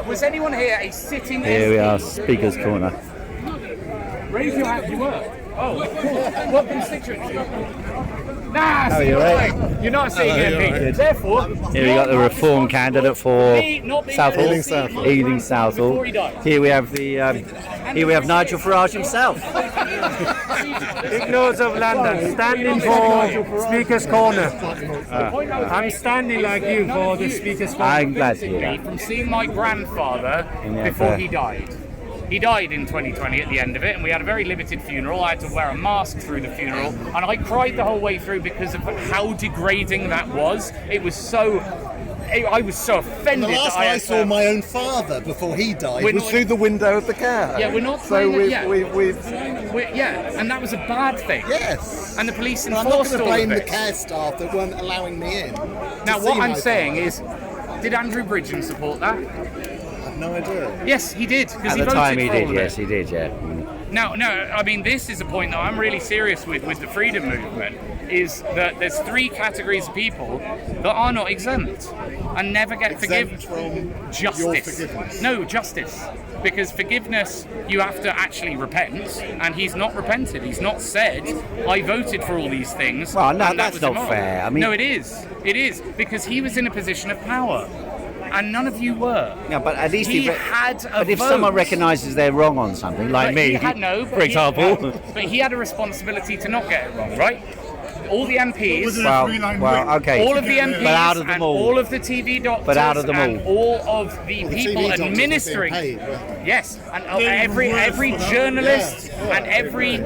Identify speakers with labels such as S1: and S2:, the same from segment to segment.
S1: Was anyone here a sitting?
S2: Here we are, Speaker's Corner.
S1: Raise your hand. You were. Oh, cool. What constituency? Nah,
S2: Oh,
S1: see,
S2: you're right.
S1: You're not seeing MP. Therefore,
S2: Here we got the Reform candidate for Southall, Ealing Southall. Here we have Nigel Farage himself.
S3: Ignores of London, standing for Speaker's Corner. I'm standing like you for the Speaker's Corner.
S2: I'm glad to hear that.
S1: From seeing my grandfather before he died. He died in 2020 at the end of it, and we had a very limited funeral. I had to wear a mask through the funeral, and I cried the whole way through because of how degrading that was. It was so... I was so offended.
S4: The last
S1: that
S4: I saw my own father before he died was through the window of the car.
S1: Yeah, we're not
S4: so
S1: yeah, and that was a bad thing.
S4: Yes.
S1: And the police
S4: I'm not
S1: enforced
S4: going to
S1: all of
S4: blame the
S1: this.
S4: care staff that weren't allowing me in.
S1: Now, what I'm saying is, did Andrew Bridgen support that?
S4: I've no idea.
S1: Yes, he did.
S2: At the time he did, yes, he did, yeah.
S1: No, I mean, this is a point that I'm really serious with the freedom movement, is that there's three categories of people that are not exempt and never get forgiven.
S4: From
S1: Justice.
S4: your forgiveness.
S1: No, justice. Because forgiveness, you have to actually repent, and he's not repented. He's not said, I voted for all these things.
S2: Well, no,
S1: and that
S2: that's
S1: was
S2: not
S1: immoral.
S2: fair. I mean,
S1: no, it is. It is, because he was in a position of power. And none of you were.
S2: Yeah, but at least
S1: he had a
S2: But if
S1: vote.
S2: someone recognises they're wrong on something, like
S1: But
S2: me,
S1: he had, no,
S2: for example.
S1: But he had a responsibility to not get it wrong, right? All the MPs,
S2: well, okay.
S1: all of the MPs,
S2: but out of them
S1: and
S2: all.
S1: all of the TV doctors,
S2: But out of them
S1: and all of the people
S4: TV doctors
S1: administering,
S4: are being paid,
S1: yes, and every journalist and every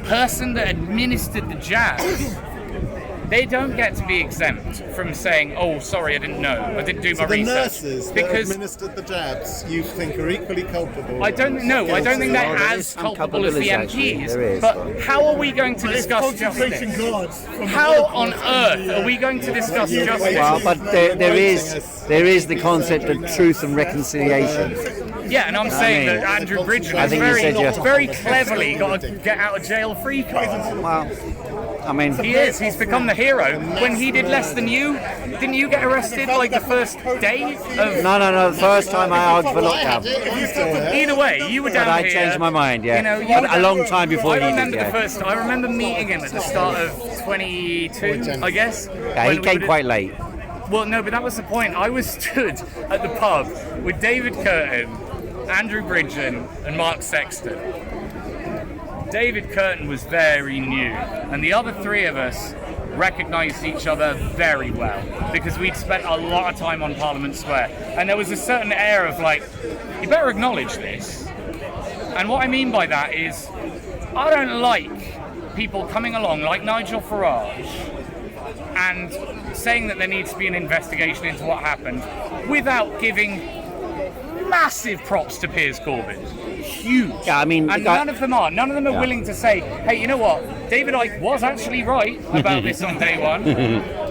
S1: person that administered the jabs. They don't get to be exempt from saying, "Oh, sorry, I didn't know. I didn't do my
S4: the
S1: research."
S4: nurses that administered the jabs, you think are equally culpable.
S1: I don't know. I don't think they're
S2: Well, there is
S1: as
S2: some
S1: culpable as the
S2: culpability, actually. There
S1: MPs.
S2: is.
S1: But how are we going to discuss justice? How on earth are we going to discuss justice?
S2: Well, but there is the concept of truth and reconciliation.
S1: Yeah, and I'm saying that Andrew Bridgen
S2: I
S1: has
S2: think you said yes.
S1: very cleverly got a get out of jail free card.
S2: Well, I mean,
S1: He is. He's become the hero. When he did less than you, didn't you get arrested like the first day of...
S2: No. The first time I argued for lockdown.
S1: Either way, you were down
S2: But I
S1: here.
S2: changed my mind, yeah.
S1: You know, you
S2: A long time before
S1: I
S2: he did,
S1: remember
S2: yeah.
S1: the first. I remember meeting him at the start of 22, I guess.
S2: Yeah, he
S1: when we
S2: came
S1: were-
S2: quite late.
S1: Well, no, but that was the point. I was stood at the pub with David Curtin, Andrew Bridgen, and Mark Sexton. David Curtin was very new, and the other three of us recognised each other very well because we'd spent a lot of time on Parliament Square, and there was a certain air of like, you better acknowledge this. And what I mean by that is, I don't like people coming along like Nigel Farage and saying that there needs to be an investigation into what happened without giving massive props to Piers Corbyn. Huge.
S2: Yeah, I mean,
S1: and none of them are. None of them are willing to say, hey, you know what? David Icke was actually right about this on day one.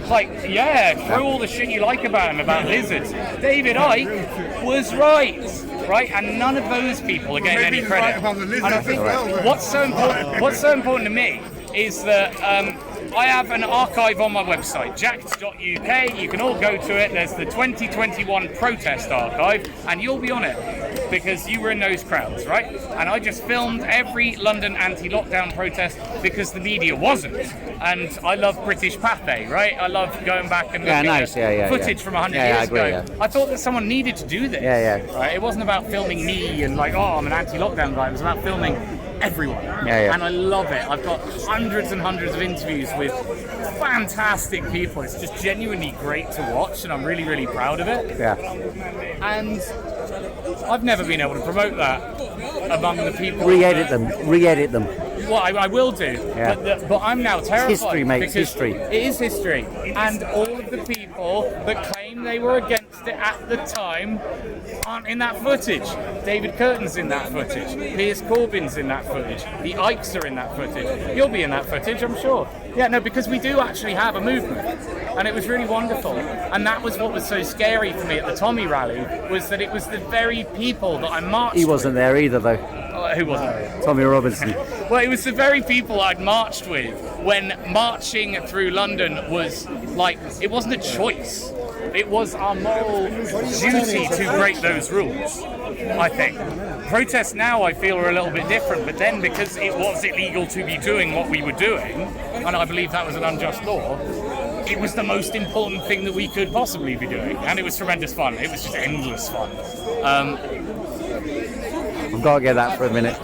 S1: Like, yeah, throw all the shit you like about him, about lizards. David Icke was right. Right? And none of those people are getting any credit. And I think what's so important to me is that I have an archive on my website, jacked.uk. You can all go to it. There's the 2021 protest archive, and you'll be on it because you were in those crowds, right? And I just filmed every London anti-lockdown protest because the media wasn't. And I love British Pathé, right? I love going back and looking at footage from 100 years ago. I thought that someone needed to do this. Right? It wasn't about filming me and like, oh, I'm an anti-lockdown guy. It was about filming everyone. And I love it. I've got hundreds and hundreds of interviews with fantastic people. It's just genuinely great to watch, and I'm really, really proud of it. And I've never been able to promote that among the people.
S2: Re-edit them.
S1: Well, I will do, but I'm now terrified.
S2: It's history, mate. It's
S1: because
S2: history.
S1: It is history, and all of the people that claim they were against it at the time aren't in that footage. David Curtin's in that footage. Piers Corbyn's in that footage. The Ikes are in that footage. You'll be in that footage, I'm sure. Yeah, no, because we do actually have a movement, and it was really wonderful. And that was what was so scary for me at the Tommy rally, was that it was the very people that I marched
S2: He wasn't there either, though.
S1: with. Who wasn't?
S2: Tommy Robinson.
S1: Well, it was the very people I'd marched with when marching through London was like, it wasn't a choice. It was our moral duty to break those rules, I think. Protests now, I feel, are a little bit different, but then because it was illegal to be doing what we were doing, and I believe that was an unjust law, it was the most important thing that we could possibly be doing, and it was tremendous fun. It was just endless fun.
S2: I've got to get that for a minute.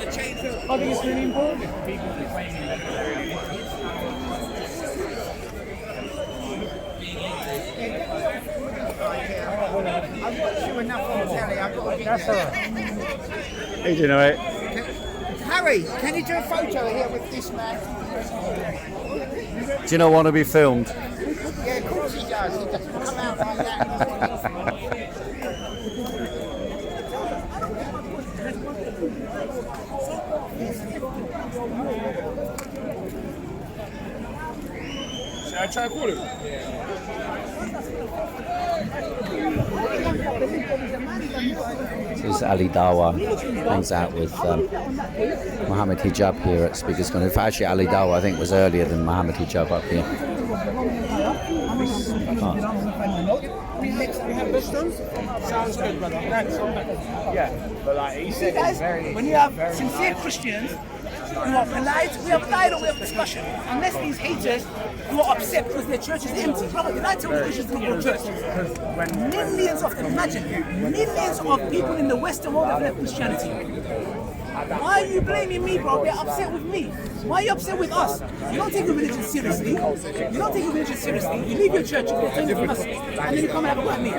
S1: I think it's really important for people to claim that
S5: I've watched you enough on telly. I've got to get
S3: That's all right.
S2: Hey, do you know it?
S5: Harry, can you do a photo here with this man?
S2: Do you not want to be filmed?
S5: Yeah, of course he does. He doesn't come out like that.
S3: Should I try to call him?
S2: This is Ali Dawa, hangs out with Mohammed Hijab here at Speakers Corner. In fact, actually, Ali Dawa, I think, was earlier than Mohammed Hijab up here.
S3: Sounds good, brother. Yeah, but like he said, it's very.
S6: When you have sincere Christians who are polite, we have dialogue, we have discussion. Unless these haters who are upset because their church is empty. Brother, did I tell the Christians to not go to church? Millions of them, imagine, millions of people in the Western world have left Christianity. Why are you blaming me, bro? They're upset with me. Why are you upset with us? You don't take your religion seriously. You don't take your religion seriously. You leave your church, you get offended from us, and then you come and have a go at me.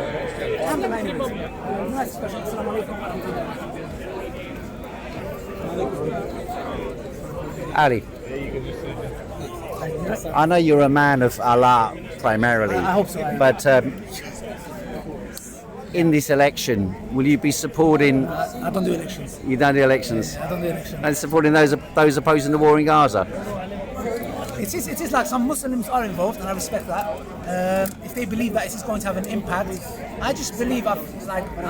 S6: I'm the man. Nice discussion. Assalamu alaikum.
S2: Ali, I know you're a man of Allah primarily,
S6: I hope so.
S2: but in this election, will you be supporting?
S6: I don't do elections.
S2: You don't do elections,
S6: I don't do elections.
S2: and supporting those opposing the war in Gaza.
S6: It is like some Muslims are involved, and I respect that. If they believe that it is going to have an impact, I just believe I've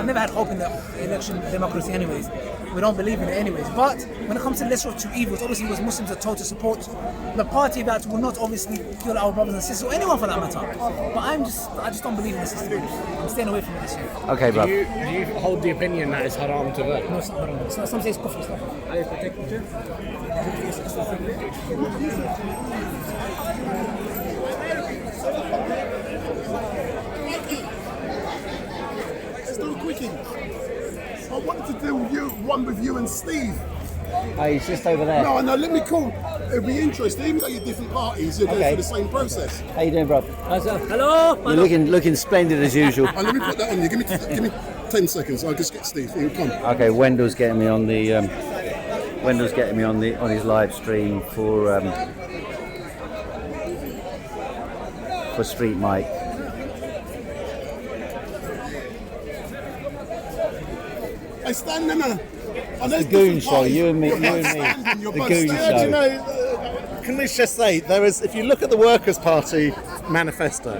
S6: never had hope in the election democracy anyways. We don't believe in it anyways. But when it comes to lesser of two evils, obviously was Muslims are told to support the party that will not obviously kill our brothers and sisters, or anyone for that matter. But I just don't believe in the system. I'm staying away from it this year.
S2: Okay, bro.
S3: Do you hold the opinion that it's haram to vote?
S6: No, it's not haram. Some say it's kufr.
S7: Let's do a quickie. I wanted to do one with you and Steve.
S2: Oh, he's just over there.
S7: No, let me call. It'd be interesting. Even though you're different parties, you're going through the same process.
S2: How you doing, bro?
S6: Hello.
S2: You're looking splendid as usual.
S7: Let me put that on you. Give me 10 seconds. I'll just get Steve. Here, come.
S2: Okay, Wendell's getting me on the on his live stream for Street Mike.
S7: I stand no.
S2: The Goon Show, you and me. The Goon Show.
S8: You know, can we just say, if you look at the Workers' Party manifesto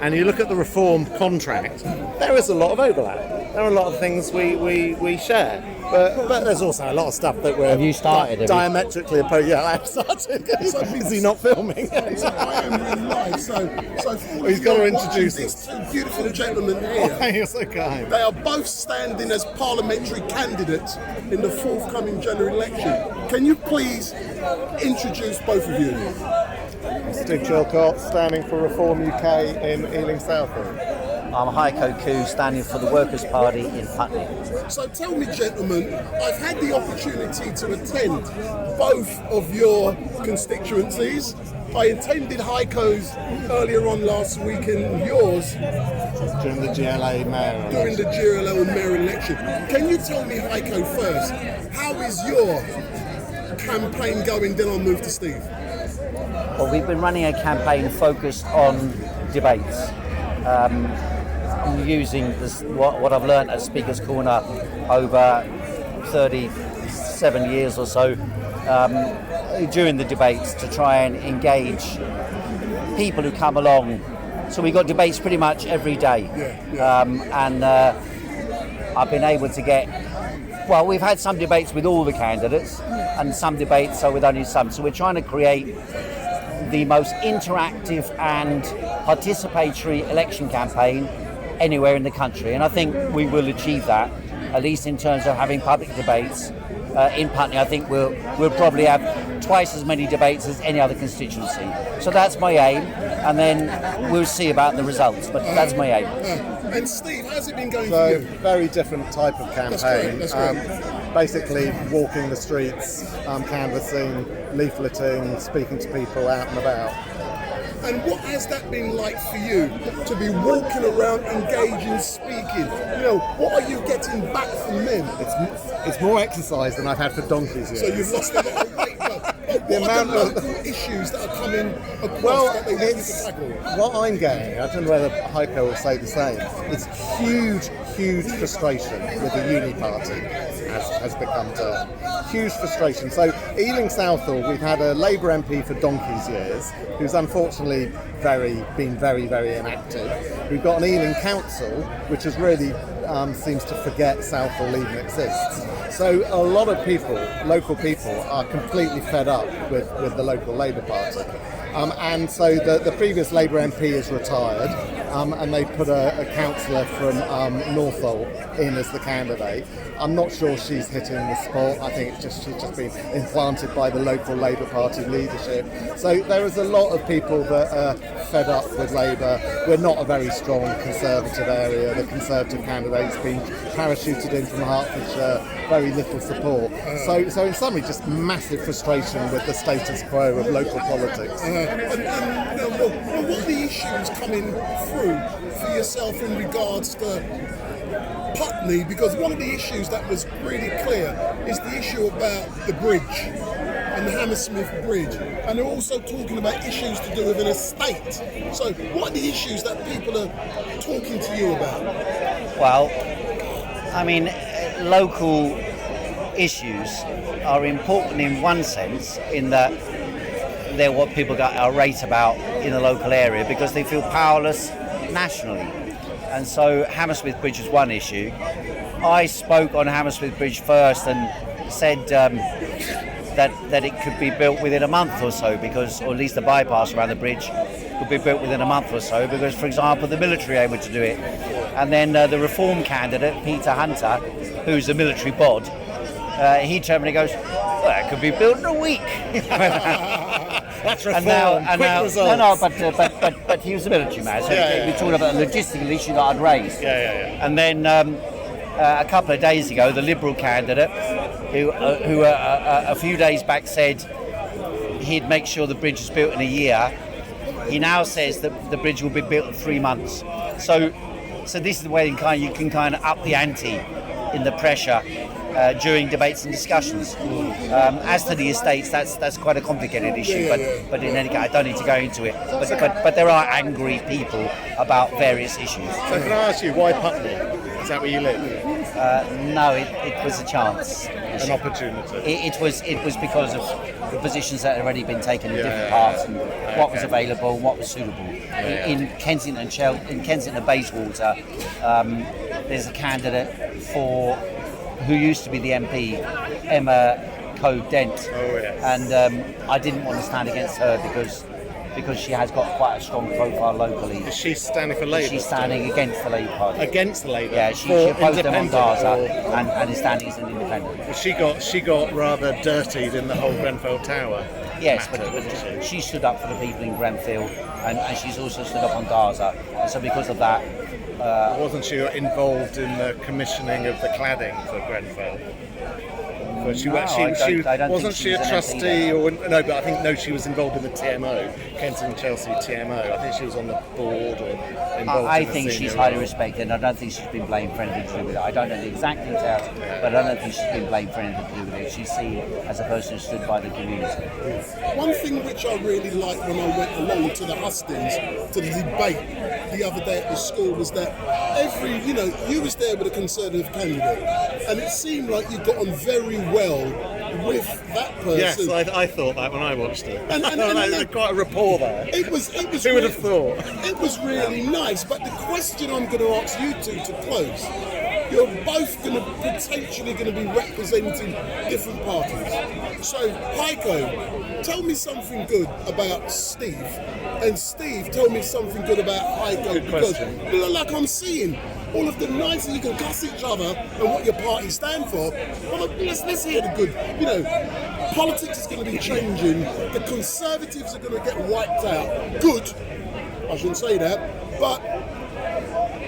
S8: and you look at the Reform contract, there is a lot of overlap. There are a lot of things we share. But there's also a lot of stuff that we're
S2: Have you started?
S8: diametrically opposed. Yeah, I have started. He's busy not filming.
S7: I am in live, so
S8: He's got to introduce us.
S7: These two beautiful gentlemen here.
S8: You're so kind.
S7: They are both standing as parliamentary candidates in the forthcoming general election. Can you please introduce both of you?
S8: Steve Chilcott, standing for Reform UK in Ealing Southend.
S2: I'm Heiko standing for the Workers' Party in Putney.
S7: So tell me, gentlemen, I've had the opportunity to attend both of your constituencies. I attended Heiko's earlier on last week and yours
S8: During the GLA mayor.
S7: during the GLA mayor election. Can you tell me, Heiko, first, how is your campaign going? Then I'll move to Steve.
S2: Well, we've been running a campaign focused on debates. I'm using what I've learned at Speakers Corner over 37 years or so during the debates to try and engage people who come along. So we've got debates pretty much every day. And I've been able to get Well, we've had some debates with all the candidates, and some debates are with only some. So we're trying to create the most interactive and participatory election campaign anywhere in the country, and I think we will achieve that, at least in terms of having public debates. In Putney, I think we'll probably have twice as many debates as any other constituency. So that's my aim, and then we'll see about the results, but that's my aim.
S7: And Steve, how's it been going
S8: So,
S7: for you?
S8: very different type of campaign.
S7: That's great.
S8: Basically, walking the streets, canvassing, leafleting, speaking to people out and about.
S7: And what has that been like for you to be walking around, engaging, speaking? You know, what are you getting back from them?
S8: It's more exercise than I've had for donkey's years.
S7: So you've lost a lot of weight. But what are the local issues that are coming across that they want you to tackle?
S8: What I'm getting, I don't know whether Heiko will say the same, it's huge frustration with the uni party has become to huge frustration. So Ealing Southall, we've had a Labour MP for donkey's years, who's unfortunately been very inactive. We've got an Ealing Council, which has really seems to forget Southall even exists. So a lot of people, local people, are completely fed up with the local Labour Party. And so the previous Labour MP is retired, and they put a councillor from Northolt in as the candidate. I'm not sure she's hitting the spot. I think she's just been implanted by the local Labour Party leadership. So there is a lot of people that are fed up with Labour. We're not a very strong Conservative area. The Conservative candidate's been parachuted in from Hertfordshire, very little support. So in summary, just massive frustration with the status quo of local politics.
S7: What are the issues coming through for yourself in regards to Putney? Because one of the issues that was really clear is the issue about the bridge and the Hammersmith Bridge, and they're also talking about issues to do with an estate. So what are the issues that people are talking to you about?
S2: Well, I mean, local issues are important in one sense, in that they're what people get irate about in the local area because they feel powerless nationally. And so Hammersmith Bridge is one issue. I spoke on Hammersmith Bridge first and said that it could be built within a month or so, because, or at least the bypass around the bridge could be built within a month or so, because, for example, the military are able to do it. And then the Reform candidate, Peter Hunter, who's a military bod, he terminally goes, well, it could be built in a week.
S8: That's reform. Quick results.
S2: But he was a military man, so we're talking about a logistical issue that I'd raised. And then a couple of days ago, the Liberal candidate, who a few days back said he'd make sure the bridge is built in a year, he now says that the bridge will be built in 3 months. So this is the way you can kind of up the ante in the pressure during debates and discussions. As to the estates, that's quite a complicated issue, but in any case, I don't need to go into it. But there are angry people about various issues.
S8: So can I ask you, why Putney? Is that where you live?
S2: No, it was a chance.
S8: An opportunity.
S2: It was because of the positions that had already been taken in different parts and what was available and what was suitable. In Kensington and Bayswater, there's a candidate who used to be the MP, Emma Coe-Dent, and I didn't want to stand against her because she has got quite a strong profile locally.
S8: Is she standing for Labour?
S2: She's standing against the Labour Party.
S8: Against the Labour?
S2: Yeah, she opposed them on Gaza and is standing as an independent.
S8: She got rather dirtied in the whole Grenfell Tower.
S2: Yes, but she stood up for the people in Grenfell, and she's also stood up on Gaza. And so because of that...
S8: wasn't she involved in the commissioning of the cladding for Grenfell? Wasn't she a trustee? But I think she was involved in the TMO, Kensington Chelsea TMO. I think she was on the board or involved.
S2: I think she's highly respected, and I don't think she's been blamed for anything to do with it. I don't know the exact details, but I don't think she's been blamed for anything to do with it. She's seen as a person who stood by the community.
S7: One thing which I really liked when I went along to the hustings, to the debate the other day at the school, was that you was there with a Conservative candidate, and it seemed like you got on very well with that person.
S8: Yes, I thought that when I watched it.
S7: And
S8: quite a rapport there.
S7: It was.
S8: Who would have thought?
S7: It was really nice. But the question I'm going to ask you two to close you're both potentially going to be representing different parties. So, Heiko, tell me something good about Steve, and Steve, tell me something good about Heiko, because like I'm seeing all of the nice, you can cuss each other and what your party stand for. Well, let's hear the good. You know, politics is going to be changing. The Conservatives are going to get wiped out. Good. I shouldn't say that, but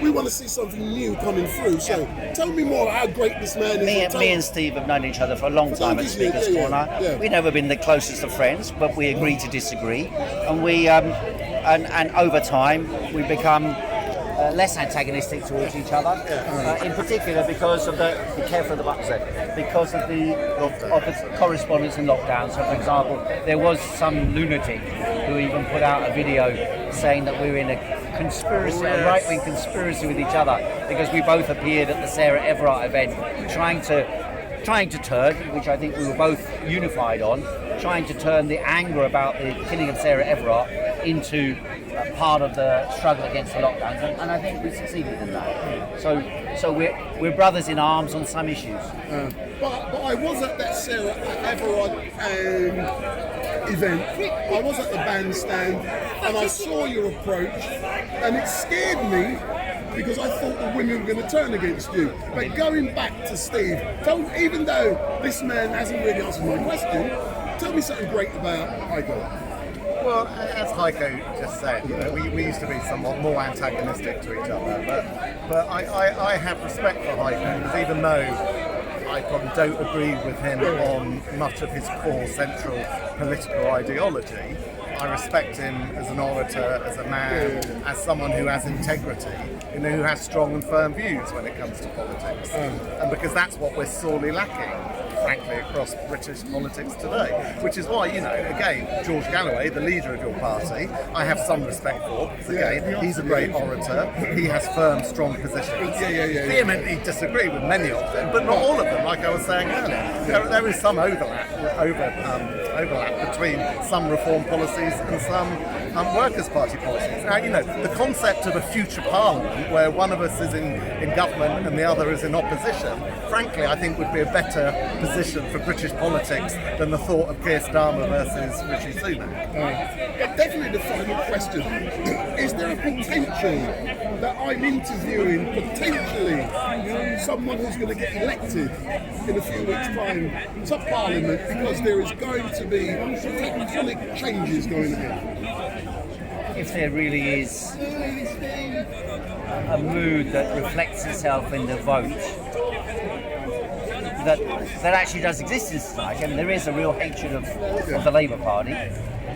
S7: we want to see something new coming through. So tell me more how great this man is.
S2: Me and Steve have known each other for a long time at Speaker's Corner.
S7: Yeah.
S2: We've never been the closest of friends, but we agree to disagree, and we and over time we become less antagonistic towards each other. In particular, because of be careful of the buttons there, because of the correspondence in lockdown. So, for example, there was some lunatic who even put out a video saying that we were in a conspiracy, a right-wing conspiracy with each other, because we both appeared at the Sarah Everard event, trying to turn, which I think we were both unified on, trying to turn the anger about the killing of Sarah Everard into part of the struggle against the lockdowns, and I think we succeeded in that. So we're brothers in arms on some issues.
S7: But I was at that Sarah Everard event. I was at the bandstand, and I saw your approach, and it scared me because I thought the women were going to turn against you. But going back to Steve, even though this man hasn't really answered my question, tell me something great about Heiko.
S8: Well, as Heiko just said, you know, we used to be somewhat more antagonistic to each other, but I have respect for Heiko, because even though I probably don't agree with him on much of his core central political ideology, I respect him as an orator, as a man, as someone who has integrity, you know, who has strong and firm views when it comes to politics. And because that's what we're sorely lacking, frankly, across British politics today. Which is why, you know, again, George Galloway, the leader of your party, I have some respect for, because again, he's a great orator, he has firm, strong positions. Vehemently disagree with many of them, but not all of them, like I was saying earlier. There is some overlap between some reform policies and some Workers' Party policies. Now, you know, the concept of a future parliament where one of us is in government and the other is in opposition, frankly, I think would be a better position for British politics than the thought of Keir Starmer versus Rishi Sunak.
S7: But definitely the final question, is there a potential that I'm interviewing potentially someone who's going to get elected in a few weeks' time to Parliament, because there is going to be tectonic changes going on?
S2: If there really is a mood that reflects itself in the vote that actually does exist in society. I mean, there is a real hatred of the Labour Party.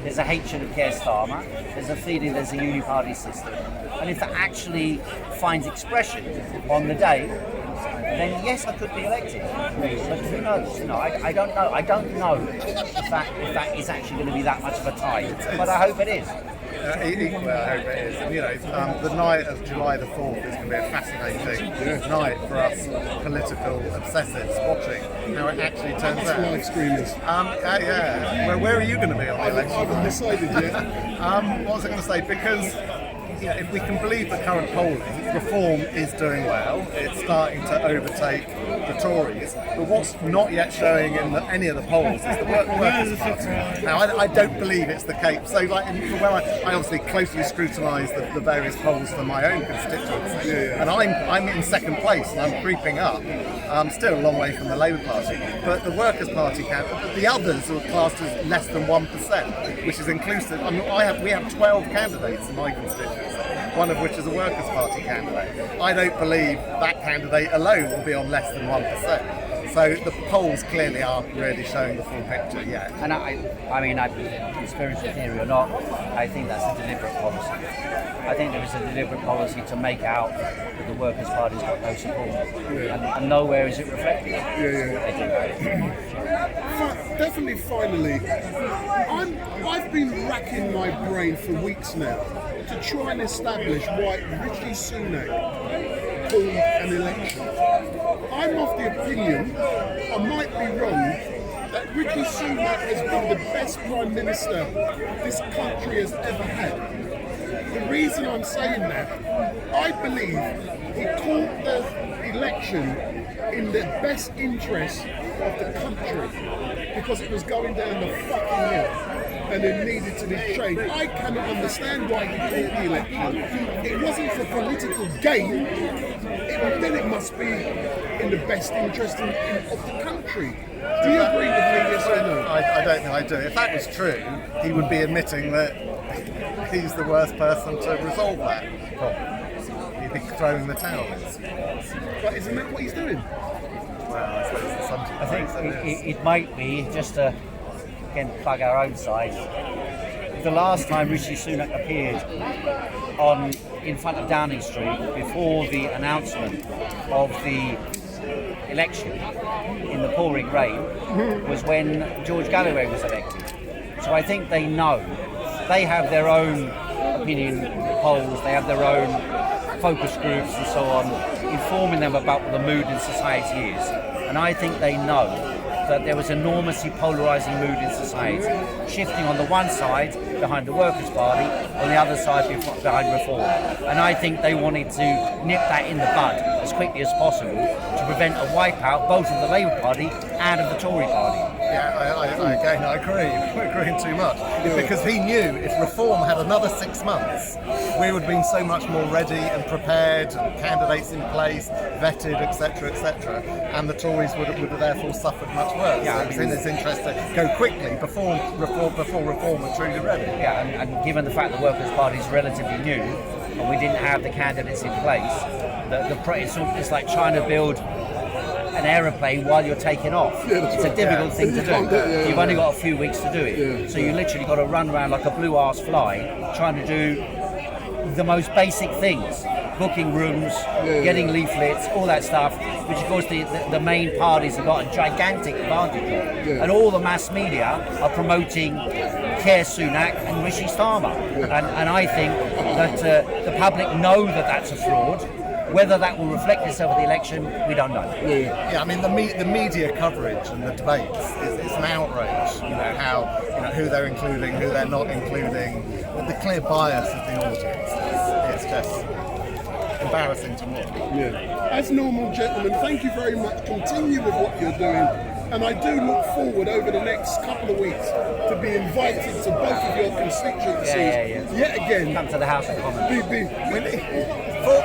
S2: There's a hatred of Keir Starmer. There's a feeling there's a uni-party system. And if that actually finds expression on the day, then yes, I could be elected. But who knows? You know, I don't know. I don't know if that is actually going to be that much of a tie. But I hope it is.
S8: Equally, I hope it is. And, you know, the night of July the 4th is going to be a fascinating night for us political obsessives watching how it actually turns out.
S7: Live streamers.
S8: Where are you going to be on the election?
S7: I haven't decided yet.
S8: What was I going to say? Because if we can believe the current polling, Reform is doing well. It's starting to overtake the Tories. But what's not yet showing in any of the polls is the Workers' Party. Now, I don't believe it's the case. So, like, I obviously closely scrutinise the various polls for my own constituency, and I'm in second place, and I'm creeping up. I'm still a long way from the Labour Party, but the Workers' Party the others are classed as less than 1%, which is inclusive. I mean, we have 12 candidates in my constituency, one of which is a Workers' Party candidate. I don't believe that candidate alone will be on less than 1%. So the polls clearly aren't really showing the full picture yet.
S2: And I mean, conspiracy theory or not, I think that's a deliberate policy. I think there is a deliberate policy to make out that the Workers' Party's got no support, and nowhere is it reflected.
S7: Definitely, finally, I've been racking my brain for weeks now to try and establish why Rishi Sunak pulled an election. I'm of the opinion, I might be wrong, that Rishi Sunak has been the best Prime Minister this country has ever had. the reason I'm saying that, I believe he called the election in the best interest of the country because it was going down the fucking hill and it needed to be changed. I cannot understand why he called the election. It wasn't for political gain, then it must be in the best interest of the country. Do you agree with me, yes or no?
S8: I don't think I do. If that was true, he would be admitting that he's the worst person to resolve that problem. He'd be throwing the towel in.
S7: But isn't that what he's doing?
S8: Well, I suppose it's something.
S2: I think it might be, just to again plug our own side, the last time Rishi Sunak appeared in front of Downing Street before the announcement of the election in the pouring rain was when George Galloway was elected. So I think they know. They have their own opinion polls, they have their own focus groups and so on, informing them about what the mood in society is. And I think they know that there was enormously polarising mood in society, shifting on the one side behind the Workers' Party, on the other side behind Reform. And I think they wanted to nip that in the bud as quickly as possible to prevent a wipeout both of the Labour Party and of the Tory Party.
S8: Yeah, I agree. We're agreeing too much. Because he knew if Reform had another 6 months, we would have been so much more ready and prepared, and candidates in place, vetted, etc., etc. And the Tories would have therefore suffered much worse.
S2: Yeah,
S8: so it was in his interest to go quickly before Reform were truly ready.
S2: Yeah, and given the fact the Workers' Party is relatively new, and we didn't have the candidates in place, it's like trying to build an aeroplane while you're taking off. It's a difficult thing to do. You've only got a few weeks to do it. So you literally got to run around like a blue-ass fly trying to do the most basic things. Booking rooms, getting leaflets, all that stuff, which of course the main parties have got a gigantic advantage of. And all the mass media are promoting Keir Sunak and Rishi Starmer. And I think that the public know that that's a fraud. Whether that will reflect itself in the election, we don't know.
S8: Yeah, I mean the media coverage and the debates is an outrage. Who they're including, who they're not including, the clear bias of the audience. It's just embarrassing to watch.
S7: Yeah. As normal, gentlemen, thank you very much. Continue with what you're doing. And I do look forward over the next couple of weeks to be invited to both of your constituencies yet again.
S2: Come to the House of Commons.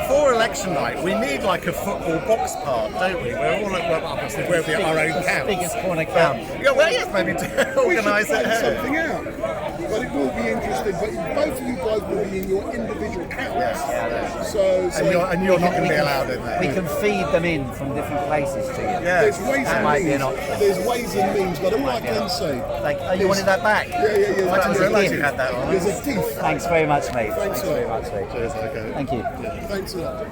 S8: For election night, we need like a football box park, don't we? We're all obviously we'll be at our own camp.
S2: Biggest corner camp.
S8: Yeah, well, yes, maybe to organise it here.
S7: Something out. But it will be interesting. But both of you guys will be in your individual camps.
S2: Yes.
S7: And
S8: you're not going to be allowed in there.
S2: We can feed them in from different places to you.
S8: Yeah.
S7: There's ways
S2: That
S7: and
S2: might be
S7: means.
S2: an option.
S7: There's ways and means. But all I can say.
S2: You wanted that back?
S7: Yeah.
S8: I didn't realise you had that on.
S7: There's a thief.
S2: Thanks very much, mate.
S7: Thanks a
S2: very
S7: lot.
S2: much, mate.
S8: Cheers, okay.
S2: Thank you.
S7: Thanks a lot.